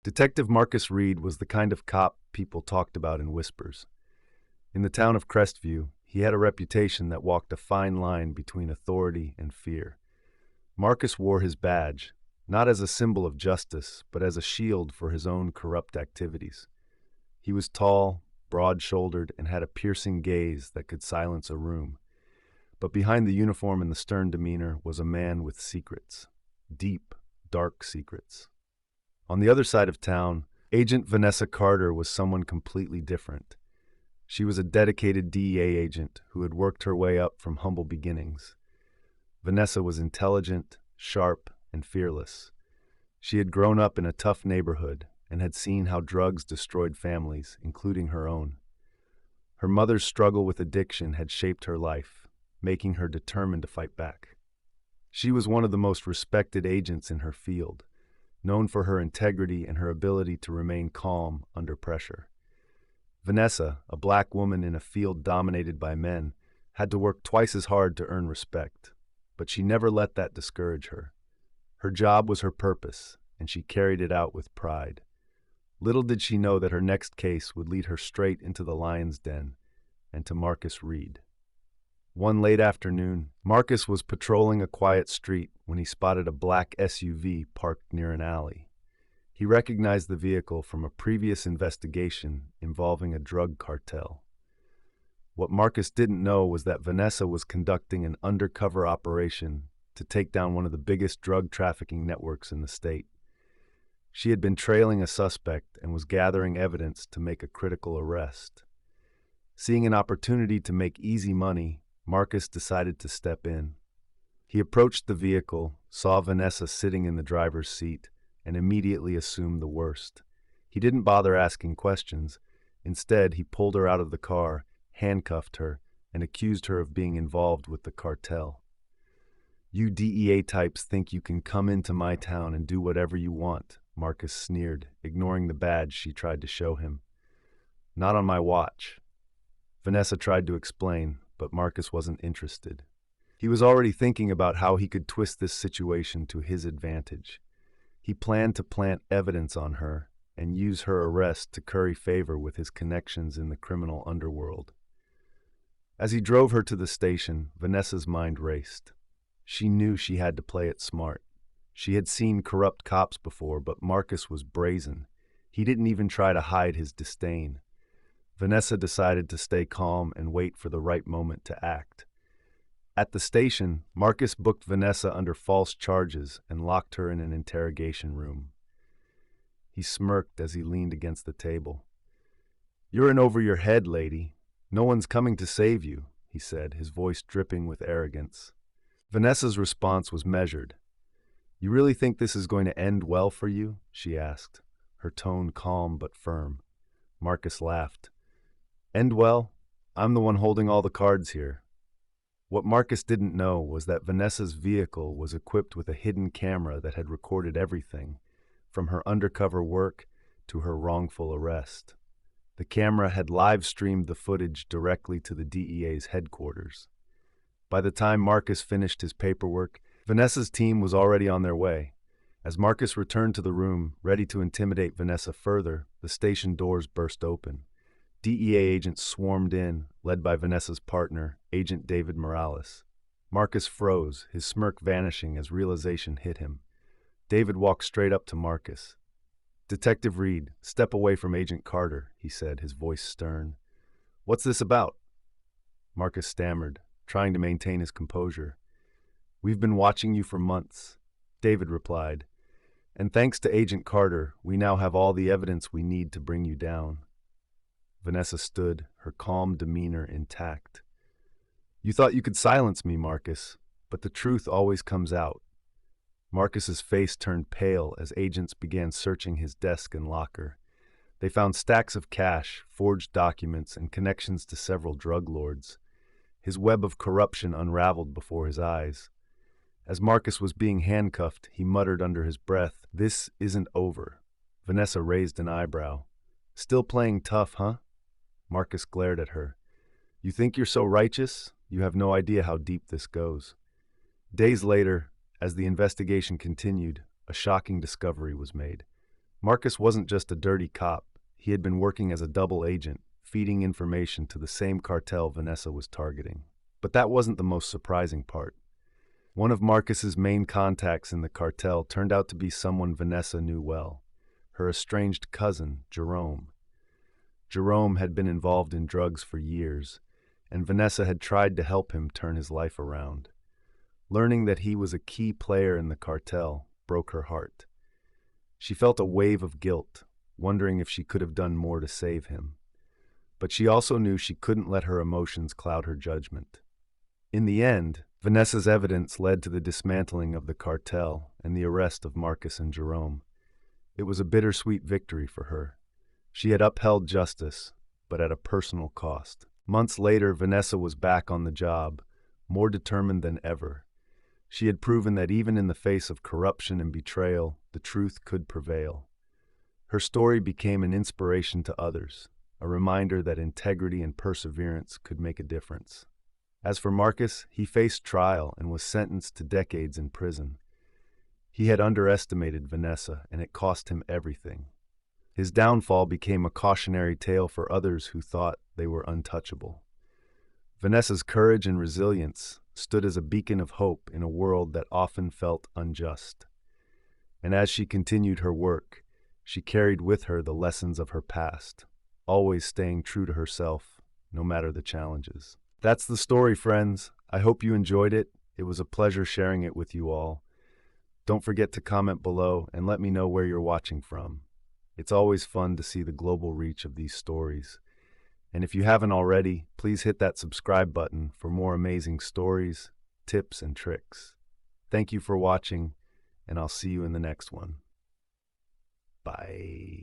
Detective Marcus Reed was the kind of cop people talked about in whispers. In the town of Crestview, he had a reputation that walked a fine line between authority and fear. Marcus wore his badge, not as a symbol of justice, but as a shield for his own corrupt activities. He was tall, broad-shouldered, and had a piercing gaze that could silence a room. But behind the uniform and the stern demeanor was a man with secrets. Deep, dark secrets. On the other side of town, Agent Vanessa Carter was someone completely different. She was a dedicated DEA agent who had worked her way up from humble beginnings. Vanessa was intelligent, sharp, and fearless. She had grown up in a tough neighborhood and had seen how drugs destroyed families, including her own. Her mother's struggle with addiction had shaped her life, making her determined to fight back. She was one of the most respected agents in her field, known for her integrity and her ability to remain calm under pressure. Vanessa, a black woman in a field dominated by men, had to work twice as hard to earn respect, but she never let that discourage her. Her job was her purpose, and she carried it out with pride. Little did she know that her next case would lead her straight into the lion's den and to Marcus Reed. One late afternoon, Marcus was patrolling a quiet street when he spotted a black SUV parked near an alley. He recognized the vehicle from a previous investigation involving a drug cartel. What Marcus didn't know was that Vanessa was conducting an undercover operation to take down one of the biggest drug trafficking networks in the state. She had been trailing a suspect and was gathering evidence to make a critical arrest. Seeing an opportunity to make easy money, Marcus decided to step in. He approached the vehicle, saw Vanessa sitting in the driver's seat, and immediately assumed the worst. He didn't bother asking questions. Instead, he pulled her out of the car, handcuffed her, and accused her of being involved with the cartel. "You DEA types think you can come into my town and do whatever you want," Marcus sneered, ignoring the badge she tried to show him. "Not on my watch." Vanessa tried to explain, but Marcus wasn't interested. He was already thinking about how he could twist this situation to his advantage. He planned to plant evidence on her and use her arrest to curry favor with his connections in the criminal underworld. As he drove her to the station, Vanessa's mind raced. She knew she had to play it smart. She had seen corrupt cops before, but Marcus was brazen. He didn't even try to hide his disdain. Vanessa decided to stay calm and wait for the right moment to act. At the station, Marcus booked Vanessa under false charges and locked her in an interrogation room. He smirked as he leaned against the table. "You're in over your head, lady. No one's coming to save you," he said, his voice dripping with arrogance. Vanessa's response was measured. "You really think this is going to end well for you?" she asked, her tone calm but firm. Marcus laughed. "End well? I'm the one holding all the cards here." What Marcus didn't know was that Vanessa's vehicle was equipped with a hidden camera that had recorded everything, from her undercover work to her wrongful arrest. The camera had live-streamed the footage directly to the DEA's headquarters. By the time Marcus finished his paperwork, Vanessa's team was already on their way. As Marcus returned to the room, ready to intimidate Vanessa further, the station doors burst open. DEA agents swarmed in, led by Vanessa's partner, Agent David Morales. Marcus froze, his smirk vanishing as realization hit him. David walked straight up to Marcus. "Detective Reed, step away from Agent Carter," he said, his voice stern. "What's this about?" Marcus stammered, trying to maintain his composure. "We've been watching you for months," David replied. "And thanks to Agent Carter, we now have all the evidence we need to bring you down." Vanessa stood, her calm demeanor intact. "You thought you could silence me, Marcus, but the truth always comes out." Marcus's face turned pale as agents began searching his desk and locker. They found stacks of cash, forged documents, and connections to several drug lords. His web of corruption unraveled before his eyes. As Marcus was being handcuffed, he muttered under his breath, "This isn't over." Vanessa raised an eyebrow. "Still playing tough, huh?" Marcus glared at her. "You think you're so righteous? You have no idea how deep this goes." Days later, as the investigation continued, a shocking discovery was made. Marcus wasn't just a dirty cop. He had been working as a double agent, feeding information to the same cartel Vanessa was targeting. But that wasn't the most surprising part. One of Marcus's main contacts in the cartel turned out to be someone Vanessa knew well, her estranged cousin, Jerome. Jerome had been involved in drugs for years, and Vanessa had tried to help him turn his life around. Learning that he was a key player in the cartel broke her heart. She felt a wave of guilt, wondering if she could have done more to save him. But she also knew she couldn't let her emotions cloud her judgment. In the end, Vanessa's evidence led to the dismantling of the cartel and the arrest of Marcus and Jerome. It was a bittersweet victory for her. She had upheld justice, but at a personal cost. Months later, Vanessa was back on the job, more determined than ever. She had proven that even in the face of corruption and betrayal, the truth could prevail. Her story became an inspiration to others, a reminder that integrity and perseverance could make a difference. As for Marcus, he faced trial and was sentenced to decades in prison. He had underestimated Vanessa, and it cost him everything. His downfall became a cautionary tale for others who thought they were untouchable. Vanessa's courage and resilience stood as a beacon of hope in a world that often felt unjust. And as she continued her work, she carried with her the lessons of her past, always staying true to herself, no matter the challenges. That's the story, friends. I hope you enjoyed it. It was a pleasure sharing it with you all. Don't forget to comment below and let me know where you're watching from. It's always fun to see the global reach of these stories. And if you haven't already, please hit that subscribe button for more amazing stories, tips, and tricks. Thank you for watching, and I'll see you in the next one. Bye.